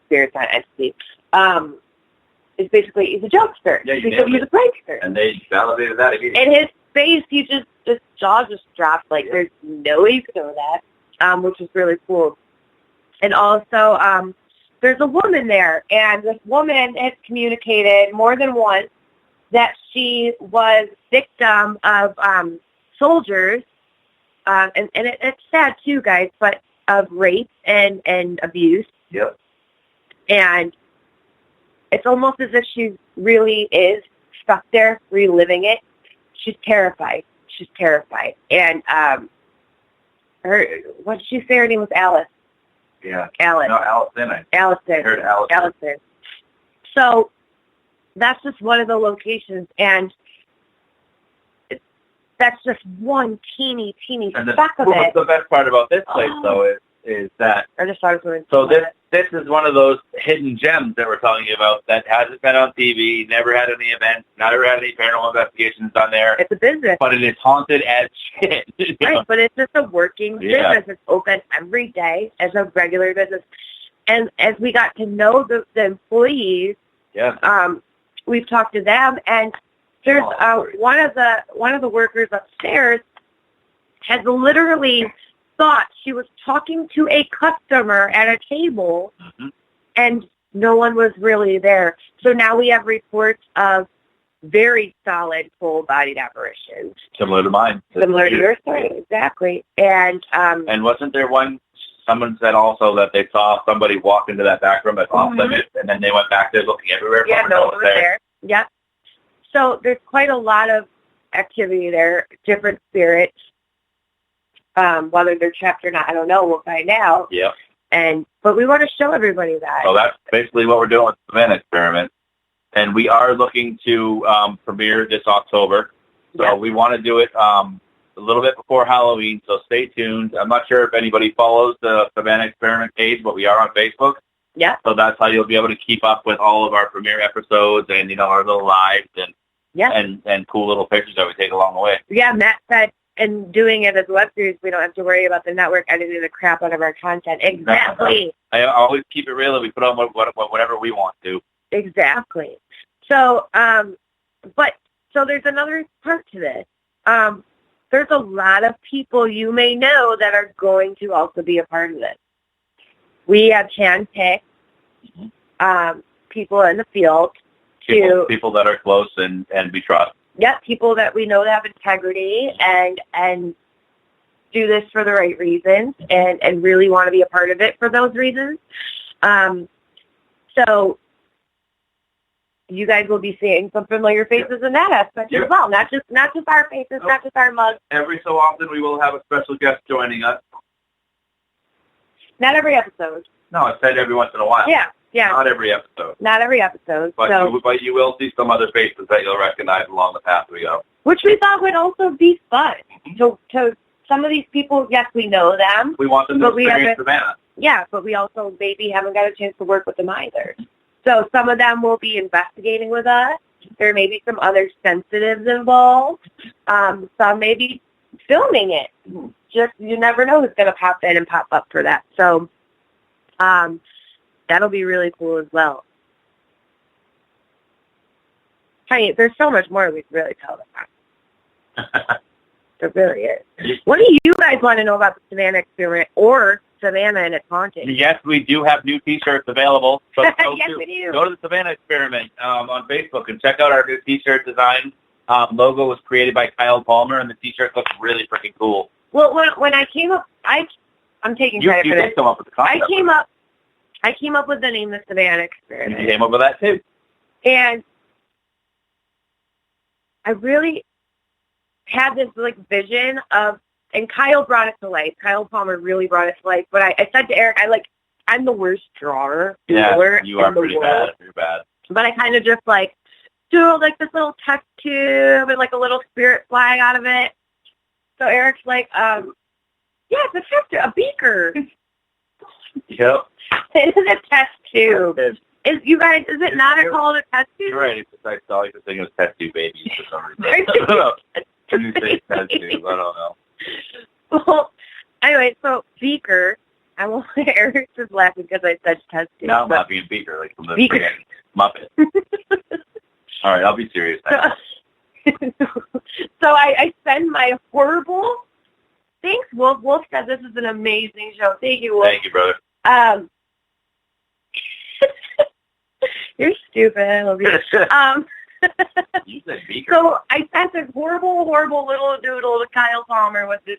S4: Spirit's not entity. Is basically he's a jokester.
S5: Yeah,
S4: he's a prankster.
S5: And they validated that immediately.
S4: And his face, he just jaw just dropped. Like there's no way you could know that, which is really cool. And also, there's a woman there, and this woman has communicated more than once that she was victim of soldiers, and it's sad too, guys, but of rape and abuse.
S5: Yep.
S4: And it's almost as if she really is stuck there, reliving it. She's terrified. And what did she say? Her name was Alice.
S5: Yeah.
S4: Alice.
S5: No, Allison.
S4: Allison.
S5: I heard Allison.
S4: So that's just one of the locations, and that's just one teeny speck of it.
S5: The best part about this place, though, is that
S4: I just thought it was
S5: so this is one of those hidden gems that we're talking about that hasn't been on TV, never had any events, never had any paranormal investigations done there.
S4: It's a business.
S5: But it is haunted as shit.
S4: Right, but it's just a working business. It's open every day as a regular business. And as we got to know the employees, we've talked to them, and there's one of the workers upstairs has literally thought she was talking to a customer at a table, and no one was really there. So now we have reports of very solid, full-bodied apparitions.
S5: Similar to mine.
S4: Similar to your story, exactly. And
S5: wasn't there one, someone said also that they saw somebody walk into that back room that's off limits, and then they went back there looking everywhere.
S4: Yeah, no one was there. Yep. So there's quite a lot of activity there, different spirits. Whether they're trapped or not, I don't know. We'll find out.
S5: Yep.
S4: But we want to show everybody that.
S5: So that's basically what we're doing with the Savannah Experiment. And we are looking to premiere this October. So we want to do it a little bit before Halloween, so stay tuned. I'm not sure if anybody follows the Savannah Experiment page, but we are on Facebook.
S4: Yeah.
S5: So that's how you'll be able to keep up with all of our premiere episodes and, our little lives and cool little pictures that we take along the way.
S4: Yeah, Matt said, and doing it as a web series, we don't have to worry about the network editing the crap out of our content. Exactly.
S5: I always keep it real, and we put on whatever we want to.
S4: Exactly. So, so there's another part to this. There's a lot of people you may know that are going to also be a part of this. We have handpicked people in the field.
S5: People that are close and we trust.
S4: Yeah, people that we know that have integrity and do this for the right reasons and really want to be a part of it for those reasons. So you guys will be seeing some familiar faces in that aspect as well. Not just our faces, not just our mugs.
S5: Every so often we will have a special guest joining us.
S4: Not every episode.
S5: No, I said every once in a while.
S4: Yeah.
S5: Not every episode.
S4: Not every episode.
S5: But you will see some other faces that you'll recognize along the path we go.
S4: Which we thought would also be fun. To some of these people, yes, we know them.
S5: We want them to experience Savannah.
S4: Yeah, but we also maybe haven't got a chance to work with them either. So some of them will be investigating with us. There may be some other sensitives involved. Some may be filming it. Just you never know who's going to pop in and pop up for that. So that'll be really cool as well. Tiny, there's so much more we could really tell them. There really is. What do you guys want to know about the Savannah Experiment or Savannah and its haunting?
S5: Yes, we do have new T-shirts available. So
S4: Yes, we do.
S5: Go to the Savannah Experiment on Facebook and check out our new T-shirt design. Logo was created by Kyle Palmer, and the T-shirt looks really freaking cool.
S4: Well, when I came up, I'm taking credit for this.
S5: You did come up with the concept.
S4: I came up with the name the Savannah Experiment.
S5: You came up with that too.
S4: And I really had this vision of, and Kyle brought it to life. Kyle Palmer really brought it to life. But I said to Eric, I'm the worst drawer.
S5: Yeah, you are pretty bad. You're bad.
S4: But I kind of just do this little test tube and a little spirit flag out of it. So Eric's yeah, it's a test tube, a beaker.
S5: Yep.
S4: It is a test tube. Is it not called a test tube?
S5: You're right. I saw you thinking it was test tube babies for some reason. When you say test tube, I don't know.
S4: Well, anyway, so beaker. Eric's just laughing because I said test tube.
S5: No, I'm not being beaker, from the
S4: beaker.
S5: Muppet. All right, I'll be serious.
S4: So I send my horrible. Thanks, Wolf. Wolf said this is an amazing show. Thank you, Wolf.
S5: Thank you, brother.
S4: You're stupid. I love you.
S5: You said beaker.
S4: So I sent this horrible little doodle to Kyle Palmer with this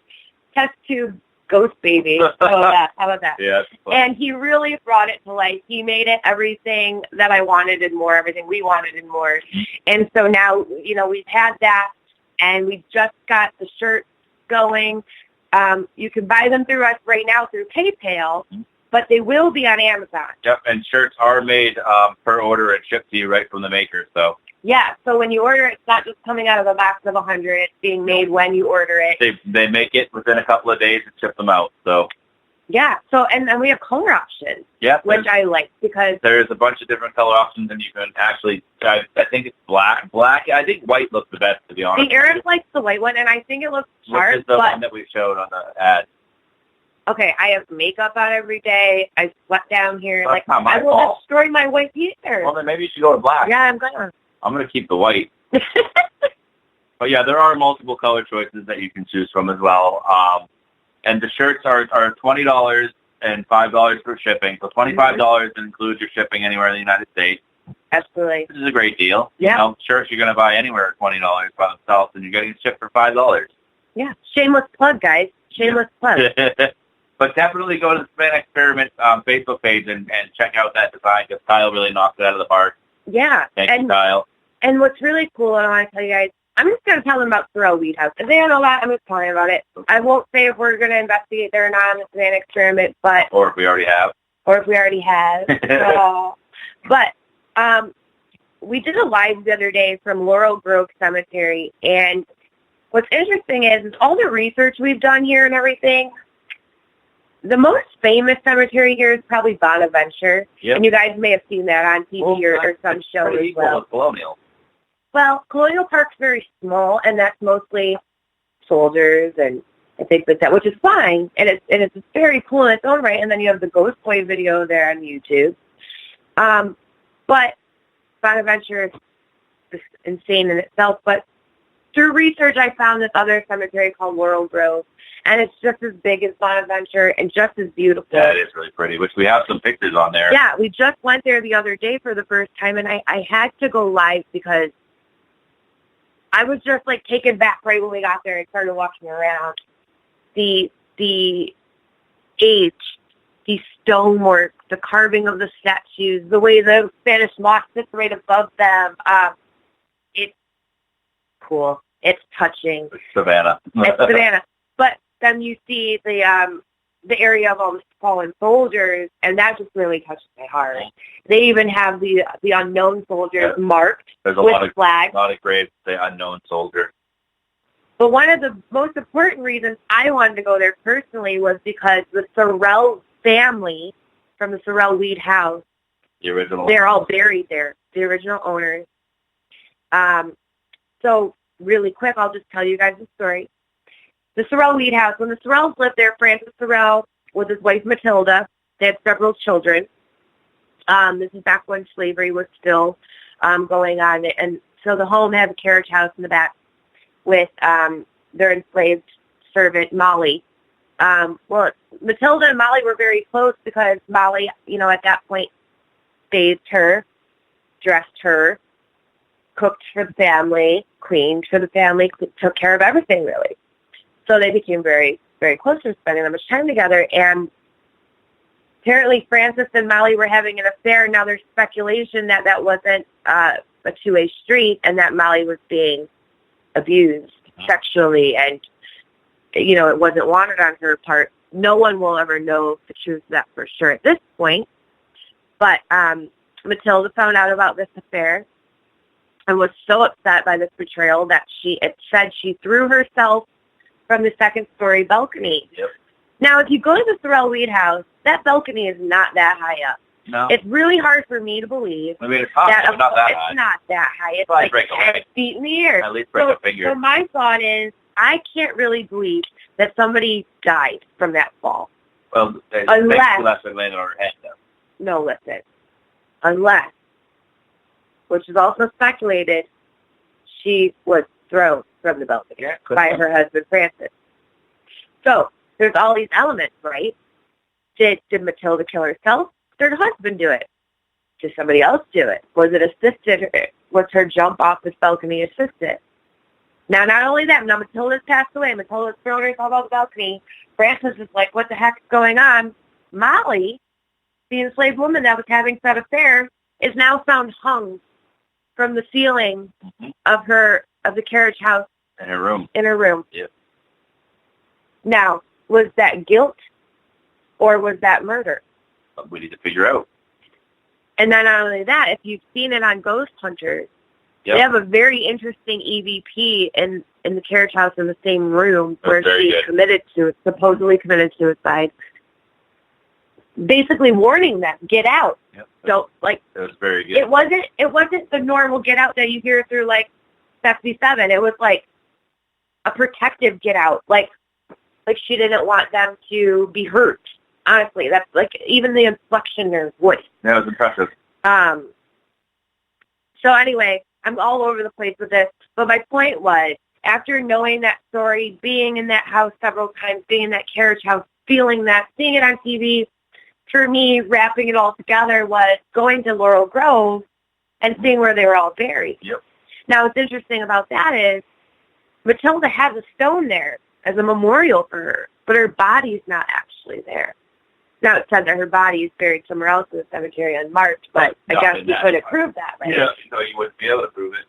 S4: test tube ghost baby. How about that?
S5: Yeah.
S4: And he really brought it to life. He made it everything that I wanted and more, everything we wanted and more. And so now, we've had that, and we just got the shirts going. You can buy them through us right now through PayPal, but they will be on Amazon.
S5: Yep, and shirts are made per order and shipped to you right from the maker. So
S4: yeah, so when you order it, it's not just coming out of a box of 100. It's being made when you order it.
S5: They make it within a couple of days and ship them out. So
S4: yeah, so and we have color options.
S5: Yeah,
S4: which I like because
S5: there's a bunch of different color options, and you can actually. I think it's black. I think white looks the best, to be honest.
S4: The Eric likes the white one, and I think it looks sharp.
S5: Which is the one that we showed on the ad.
S4: Okay, I have makeup on every day. I sweat down here.
S5: That's not my
S4: I will
S5: fault.
S4: destroy my white either.
S5: Well, then maybe you should go to black.
S4: Yeah, I'm gonna.
S5: I'm gonna keep the white. But yeah, there are multiple color choices that you can choose from as well. And the shirts are $20 and $5 for shipping. So $25 includes your shipping anywhere in the United States.
S4: Absolutely.
S5: Which is a great deal.
S4: Yeah.
S5: Shirts you're gonna buy anywhere at $20 by themselves, and you're getting it shipped for $5.
S4: Yeah. Shameless plug, guys. Shameless plug.
S5: But definitely go to the Savannah Experiment Facebook page and check out that design, because Kyle really knocked it out of the park.
S4: Yeah.
S5: Thank you, Kyle.
S4: And what's really cool, and I want to tell you guys, I'm just going to tell them about Sorrel Weed House. If they don't know that, I'm just telling them about it. I won't say if we're going to investigate there or not on the Savannah Experiment, but...
S5: Or if we already have.
S4: But we did a live the other day from Laurel Grove Cemetery, and what's interesting is all the research we've done here and everything, the most famous cemetery here is probably Bonaventure.
S5: Yep.
S4: And you guys may have seen that on TV or some show as well.
S5: Colonial.
S4: Well, Colonial Park's very small, and that's mostly soldiers and things like that, which is fine, and it's very cool in its own right. And then you have the Ghost Boy video there on YouTube. But Bonaventure is insane in itself. But through research, I found this other cemetery called Laurel Grove, and it's just as big as Bonaventure and just as beautiful.
S5: Yeah, it is really pretty, which we have some pictures on there.
S4: Yeah, we just went there the other day for the first time, and I had to go live because I was just taken back right when we got there and started walking around. The age, the stonework, the carving of the statues, the way the Spanish moss sits right above them. It's cool. It's touching.
S5: It's Savannah.
S4: It's Savannah. But then you see the area of all the fallen soldiers, and that just really touches my heart. They even have the unknown soldiers marked with flags.
S5: A lot of graves say unknown soldier.
S4: But one of the most important reasons I wanted to go there personally was because the Sorrel family from the Sorrel Weed House, they're all buried there, the original owners. So really quick, I'll just tell you guys the story. The Sorrel Weed House, when the Sorrels lived there, Francis Sorrel with his wife Matilda, they had several children. This is back when slavery was still going on, and So the home has a carriage house in the back with their enslaved servant, Molly. Well, Matilda and Molly were very close because Molly, at that point, bathed her, dressed her, cooked for the family, cleaned for the family, took care of everything, really. So they became very, very close and spending that much time together. And apparently Francis and Molly were having an affair. Now there's speculation that that wasn't a two-way street and that Molly was being abused sexually and, it wasn't wanted on her part. No one will ever know the truth of that for sure at this point. But Matilda found out about this affair and was so upset by this betrayal that it said she threw herself from the second-story balcony.
S5: Yep.
S4: Now, if you go to the Thorell Weed house, that balcony is not that high up.
S5: No.
S4: It's really hard for me to believe.
S5: I mean, it's possible, but not that high.
S4: It's not that high. It's
S5: Probably
S4: like
S5: break
S4: 10
S5: away.
S4: feet in the air.
S5: At least break a finger.
S4: So my thought is, I can't really believe that somebody died from that fall.
S5: Well, unless they landed on her head, though.
S4: No, listen. Unless, which is also speculated, she was thrown from the balcony by her husband, Francis. So there's all these elements, right? Did Matilda kill herself? Did her husband do it? Did somebody else do it? Was it assisted? Was her jump off this balcony assisted? Now, not only that, now Matilda's passed away. Matilda's thrown herself off the balcony. Francis is like, what the heck's going on? Molly, the enslaved woman that was having that affair, is now found hung from the ceiling of the carriage house.
S5: In her room.
S4: In her room.
S5: Yep.
S4: Now, was that guilt or was that murder?
S5: We need to figure out.
S4: And then not only that, if you've seen it on Ghost Hunters, they have a very interesting EVP in the carriage house in the same room where she supposedly committed suicide. Basically warning them, get out.
S5: Yep.
S4: Don't
S5: it was very good.
S4: It wasn't the normal get out that you hear through like 77. It was like a protective get out. Like she didn't want them to be hurt. Honestly, that's like even the inflection in her voice.
S5: That was impressive.
S4: So anyway, I'm all over the place with this. But my point was, after knowing that story, being in that house several times, being in that carriage house, feeling that, seeing it on TV, for me, wrapping it all together was going to Laurel Grove and seeing where they were all buried.
S5: Yep.
S4: Now, what's interesting about that is Matilda has a stone there as a memorial for her, but her body's not actually there. Now, it said that her body is buried somewhere else in the cemetery unmarked, but I guess you couldn't prove that, right?
S5: Yeah, so you wouldn't be able to prove it.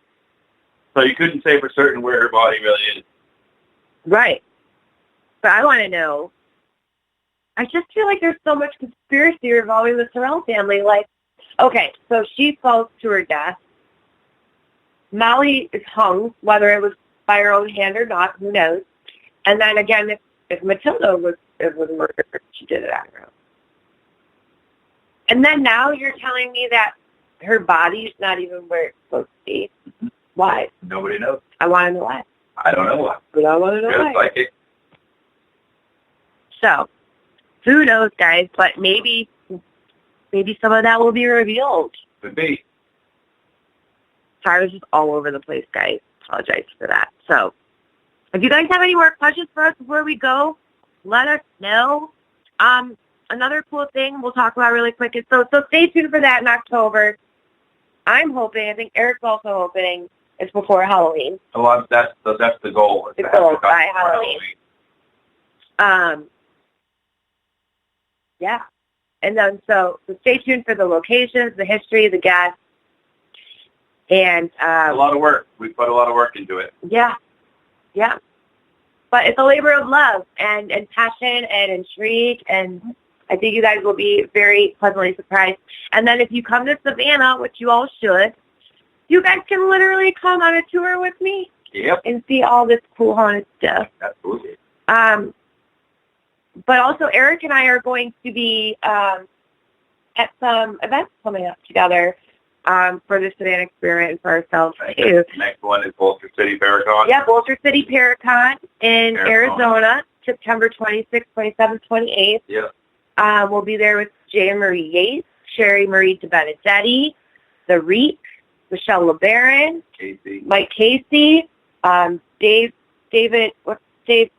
S5: So you couldn't say for certain where her body really is.
S4: Right. But I want to know, I just feel like there's so much conspiracy revolving the Thorell family. Like, okay, so she falls to her death. Molly is hung, whether it was by her own hand or not, who knows. And then again, if Matilda was murdered, she did it on her own. And then now you're telling me that her body's not even where it's supposed to be.
S5: Mm-hmm.
S4: Why?
S5: Nobody knows.
S4: I want to know why.
S5: I don't know why.
S4: But I want to know why.
S5: Psychic.
S4: So, who knows, guys? But maybe some of that will be revealed.
S5: Could be.
S4: Sorry, I was just all over the place, guys. Apologize for that. So, if you guys have any more questions for us before we go, let us know. Another cool thing we'll talk about really quick is, so stay tuned for that in October. I'm hoping, I think Eric's also hoping, it's before Halloween.
S5: Well, that's the goal.
S4: The goal by Halloween. Yeah. And then, so stay tuned for the locations, the history, the guests, and
S5: a lot of work. We put a lot of work into it.
S4: Yeah. Yeah. But it's a labor of love and passion and intrigue, and I think you guys will be very pleasantly surprised. And then if you come to Savannah, which you all should, you guys can literally come on a tour with me.
S5: Yep.
S4: And see all this cool haunted stuff.
S5: Absolutely.
S4: But also Eric and I are going to be at some events coming up together for the Savannah Experiment and for ourselves too.
S5: The next one is Bolster City Paracon.
S4: Yeah, Bolster City Paracon in Arizona, September 26th, 27th, 28th.
S5: Yeah.
S4: We'll be there with Jay and Marie Yates, Sherry Marie DeBenedetti, the Reap, Michelle LeBaron,
S5: Casey.
S4: Mike Casey, David, what's the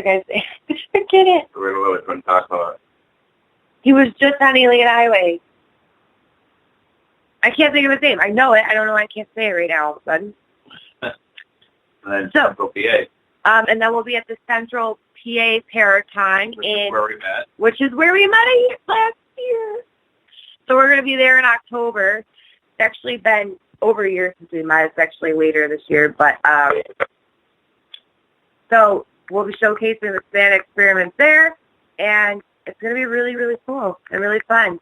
S4: guy's name? I forget it.
S5: We're really going to talk about it.
S4: He was just on Alien Highway. I can't think of his name. I know it. I don't know why I can't say it right now all of a sudden.
S5: And then Central PA.
S4: And then we'll be at the Central PA Paratime,
S5: Which is where we met
S4: last year. So we're going to be there in October. It's actually been over a year since we met. It's actually later this year. But so we'll be showcasing the Savannah Experiment there. And it's going to be really, really cool and really fun.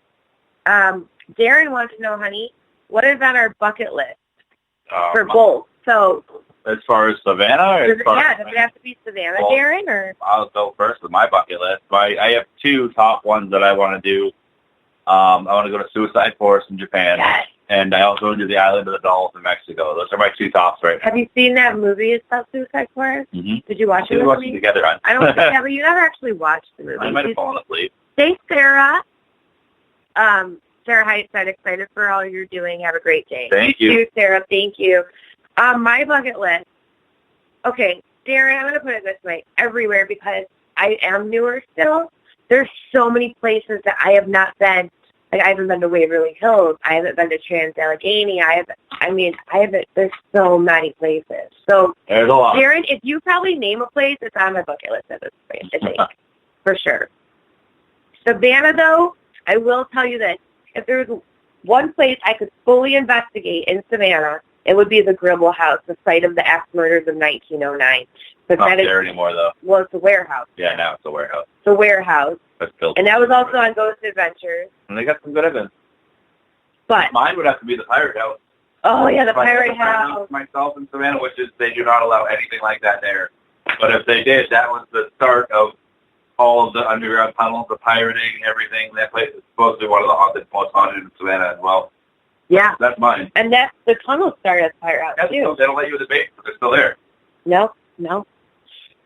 S4: Darren wants to know, honey, what is on our bucket list for both? So,
S5: as far as Savannah?
S4: Does it have to be Savannah, well, Darren? Or?
S5: I'll go first with my bucket list. I have two top ones that I want to do. I want to go to Suicide Forest in Japan.
S4: Yes.
S5: And I also want to do the Island of the Dolls in Mexico. Those are my two tops right now.
S4: Have you seen that movie about Suicide Forest?
S5: Mm-hmm.
S4: Did you watch it with
S5: watched
S4: me?
S5: It together.
S4: I don't think that, but you never actually watched the movie.
S5: I might have fallen asleep.
S4: Thanks, Sarah. Sarah Heights, I'm excited for all you're doing. Have a great day.
S5: Thank you.
S4: You too, Sarah. Thank you. My bucket list. Okay, Darren, I'm going to put it this way. Everywhere, because I am newer still. There's so many places that I have not been. Like, I haven't been to Waverly Hills. I haven't been to Trans-Allegheny. There's so many places. So,
S5: there's a lot.
S4: Darren, if you probably name a place, it's on my bucket list at this point, I think. For sure. Savannah, though, I will tell you this. If there was one place I could fully investigate in Savannah, it would be the Gribble House, the site of the axe murders of 1909. But
S5: not there anymore, though.
S4: Well, it's a warehouse.
S5: Yeah, now it's a warehouse.
S4: It's a warehouse. And that was also on Ghost Adventures.
S5: And they got some good evidence.
S4: But
S5: mine would have to be the Pirate House.
S4: Oh, yeah, the Pirate House.
S5: Myself in Savannah, which is they do not allow anything like that there. But if they did, that was the start of all of the underground tunnels, the pirating, everything. That place is supposed to be one of the most haunted in Savannah as well.
S4: Yeah.
S5: That's mine.
S4: And the tunnel started at the Pirate House, too.
S5: They don't let you in the basement, but they're still there.
S4: No.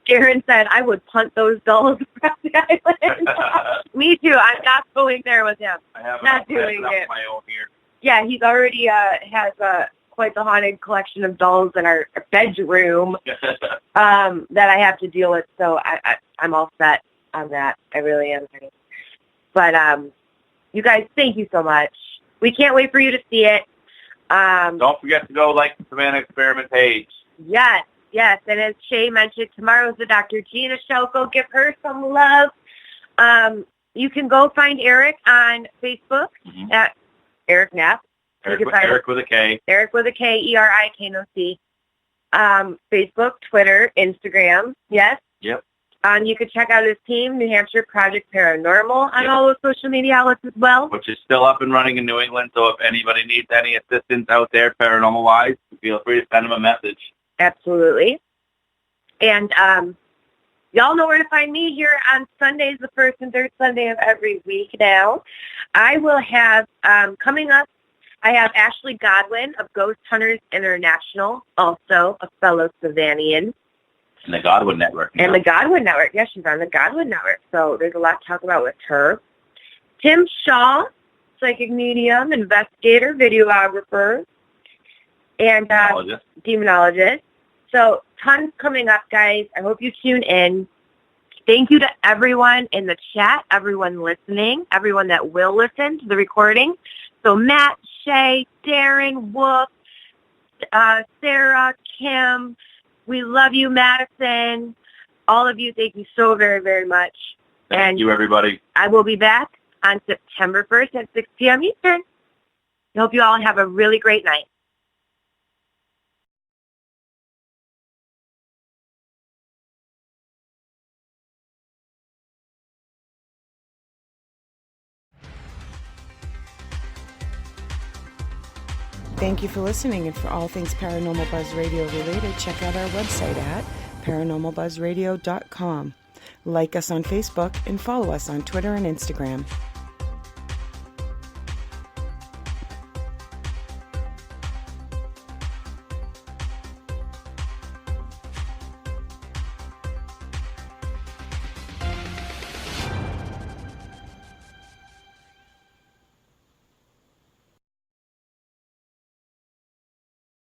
S4: Darren said, I would punt those dolls across the island. Me too. I'm not going there with him. Not doing it.
S5: My own here.
S4: Yeah, he's already has quite the haunted collection of dolls in our bedroom that I have to deal with. So I'm all set on that. I really am. But you guys, thank you so much. We can't wait for you to see it.
S5: Don't forget to go like the Savannah Experiment page.
S4: Yes, and as Shay mentioned, tomorrow's the Dr. Gina show. Go give her some love. You can go find Erik on Facebook at Erik Knapp.
S5: Erik with a K.
S4: Erik with a K, E-R-I-K-N-O-C. Facebook, Twitter, Instagram. Yes?
S5: Yep.
S4: You can check out his team, New Hampshire Project Paranormal, on all those social media outlets as well.
S5: Which is still up and running in New England, so if anybody needs any assistance out there paranormal-wise, feel free to send them a message.
S4: Absolutely. And y'all know where to find me here on Sundays, the first and third Sunday of every week now. I will have, coming up, I have Ashley Godwin of Ghost Hunters International, also a fellow Savannian.
S5: And the Godwin Network.
S4: And the Godwin Network. Yeah, she's on the Godwin Network. So there's a lot to talk about with her. Tim Shaw, psychic medium, investigator, videographer, and demonologist. So tons coming up, guys. I hope you tune in. Thank you to everyone in the chat, everyone listening, everyone that will listen to the recording. So Matt, Shay, Darren, Wolf, Sarah, Kim, we love you, Madison. All of you, thank you so very, very much.
S5: Thank you, everybody.
S4: I will be back on September 1st at 6 p.m. Eastern. I hope you all have a really great night.
S3: Thank you for listening, and for all things Paranormal Buzz Radio related, check out our website at paranormalbuzzradio.com. Like us on Facebook and follow us on Twitter and Instagram.